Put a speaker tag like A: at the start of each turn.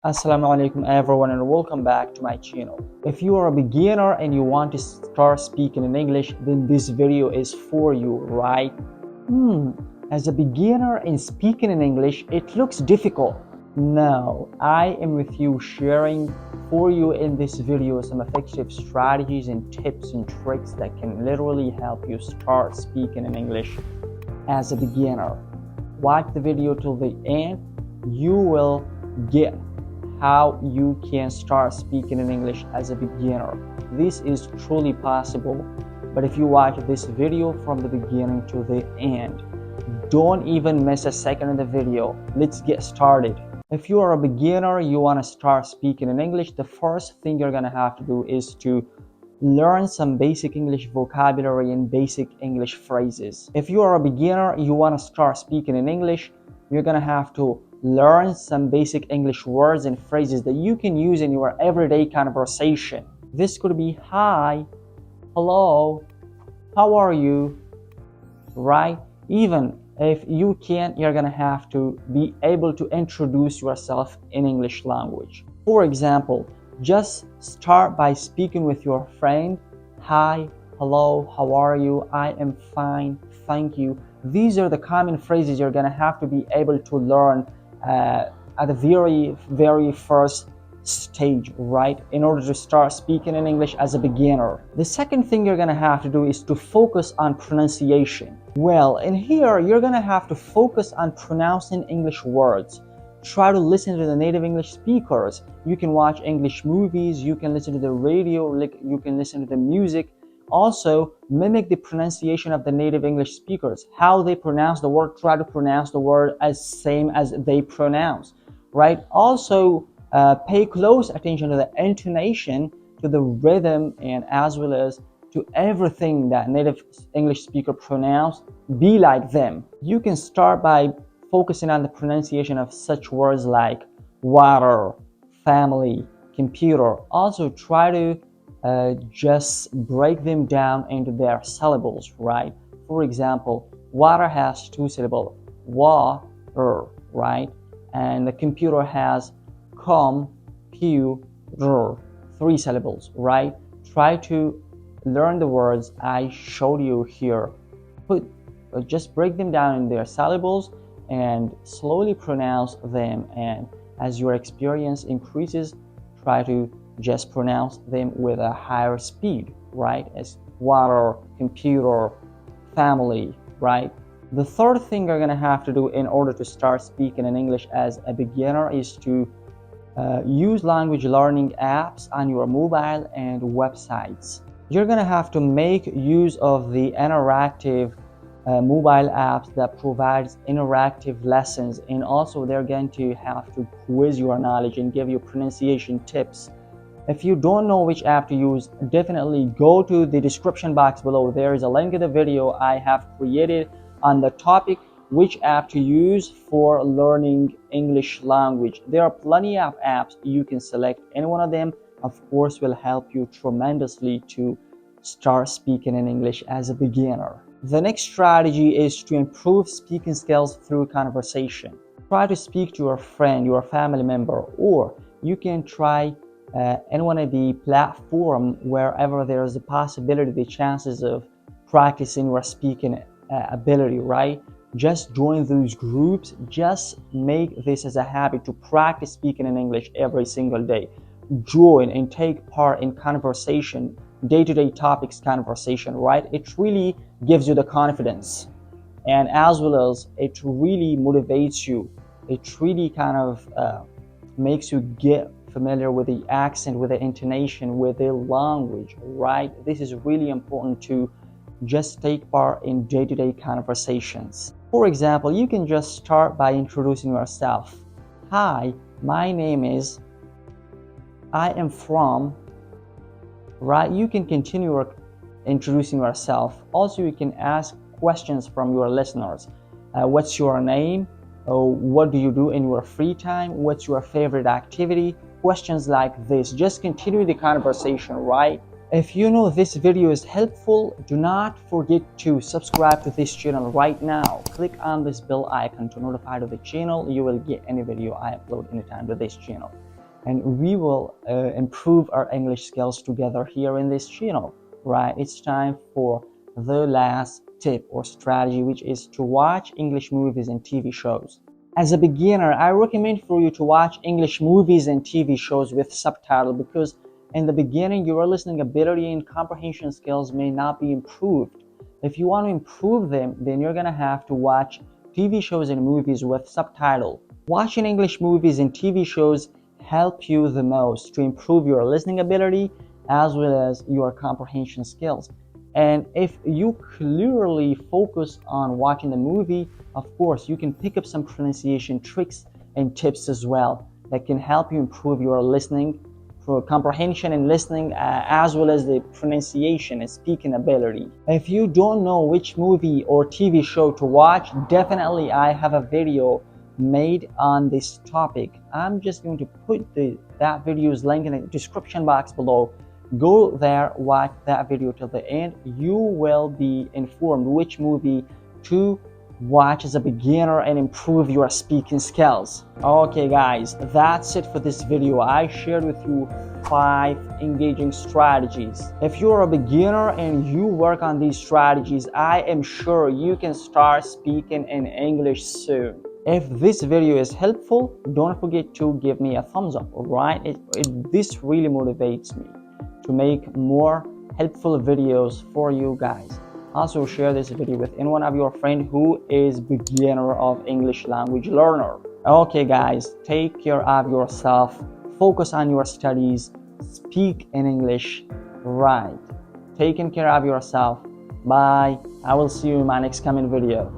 A: Aasalamualikum everyone, and welcome back to my channel. If you are a beginner and you want to start speaking in English, then this video is for you, right? As a beginner in speaking in English, it looks difficult. No, I am with you sharing for you in this video some effective strategies and tips and tricks that can literally help you start speaking in English as a beginner. Watch the video till the end. You will get how you can start speaking in English as a beginner. This is truly possible, but if you watch this video from the beginning to the end, don't even miss a second of the video. Let's get started. If you are a beginner, you want to start speaking in English, the first thing you're going to have to do is to learn some basic English vocabulary and basic English phrases. If you are a beginner, you want to start speaking in English, you're going to have to learn some basic English words and phrases that you can use in your everyday conversation. This could be hi, hello, how are you, right? Even if you can't, you're gonna have to be able to introduce yourself in English language. For example, just start by speaking with your friend. Hi, hello, how are you? I am fine, thank you. These are the common phrases you're gonna have to be able to learn at the very first stage, right, in order to start speaking in English as a beginner. The second thing you're gonna have to do is to focus on pronunciation. Well, in here you're gonna have to focus on pronouncing English words. Try to listen to the native English speakers. You can watch English movies, you can listen to the radio, you can listen to the music. Also, mimic the pronunciation of the native English speakers. How they pronounce the word, try to pronounce the word as same as they pronounce, right? Also, pay close attention to the intonation, to the rhythm, and as well as to everything that native English speaker pronounce. Be like them. You can start by focusing on the pronunciation of such words like water, family, computer. Also, try to just break them down into their syllables, right? For example, water has two syllables, water, right? And the computer has computer, three syllables, right? Try to learn the words I showed you here. Just break them down in their syllables and slowly pronounce them. And as your experience increases, try to just pronounce them with a higher speed, right? As water, computer, family, right? The third thing you're gonna have to do in order to start speaking in English as a beginner is to use language learning apps on your mobile and websites. You're gonna have to make use of the interactive mobile apps that provides interactive lessons, and also they're going to have to quiz your knowledge and give you pronunciation tips. If you don't know which app to use, definitely go to the description box below. There is a link in the video I have created on the topic which app to use for learning English language. There are plenty of apps. You can select any one of them. Of course, will help you tremendously to start speaking in English as a beginner. The next strategy is to improve speaking skills through conversation. Try to speak to your friend, your family member, or you can try in one of the platform wherever there is a possibility, the chances of practicing your speaking ability, right? Just join those groups. Just make this as a habit to practice speaking in English every single day. Join and take part in conversation, day-to-day topics conversation, right? It really gives you the confidence, and as well as it really motivates you. It really kind of makes you get familiar with the accent, with the intonation, with the language, right? This is really important to just take part in day-to-day conversations. For example, you can just start by introducing yourself. Hi, my name is, I am from, right? You can continue introducing yourself. Also, you can ask questions from your listeners. What's your name? What do you do in your free time? What's your favorite activity? Questions like this. Just continue the conversation, right? If you know this video is helpful, do not forget to subscribe to this channel right now. Click on this bell icon to notify to the channel. You will get any video I upload anytime to this channel. and we will improve our English skills together here in this channel, right? It's time for the last tip or strategy, which is to watch English movies and TV shows. As a beginner, I recommend for you to watch English movies and TV shows with subtitle, because in the beginning, your listening ability and comprehension skills may not be improved. If you want to improve them, then you're gonna have to watch TV shows and movies with subtitle. Watching English movies and TV shows help you the most to improve your listening ability as well as your comprehension skills. And if you clearly focus on watching the movie, of course, you can pick up some pronunciation tricks and tips as well that can help you improve your listening, for comprehension and listening, as well as the pronunciation and speaking ability. If you don't know which movie or TV show to watch, definitely I have a video made on this topic. I'm just going to put that video's link in the description box below. Go there, watch that video till the end. You will be informed which movie to watch as a beginner and improve your speaking skills. Okay guys, that's it for this video. I shared with you 5 engaging strategies. If you're a beginner and you work on these strategies, I am sure you can start speaking in English soon. If this video is helpful, don't forget to give me a thumbs up, alright? This really motivates me to make more helpful videos for you guys. Also share this video with anyone of your friend who is beginner of English language learner. Okay guys, take care of yourself, focus on your studies, speak in English right. Taking care of yourself. Bye. I will see you in my next coming video.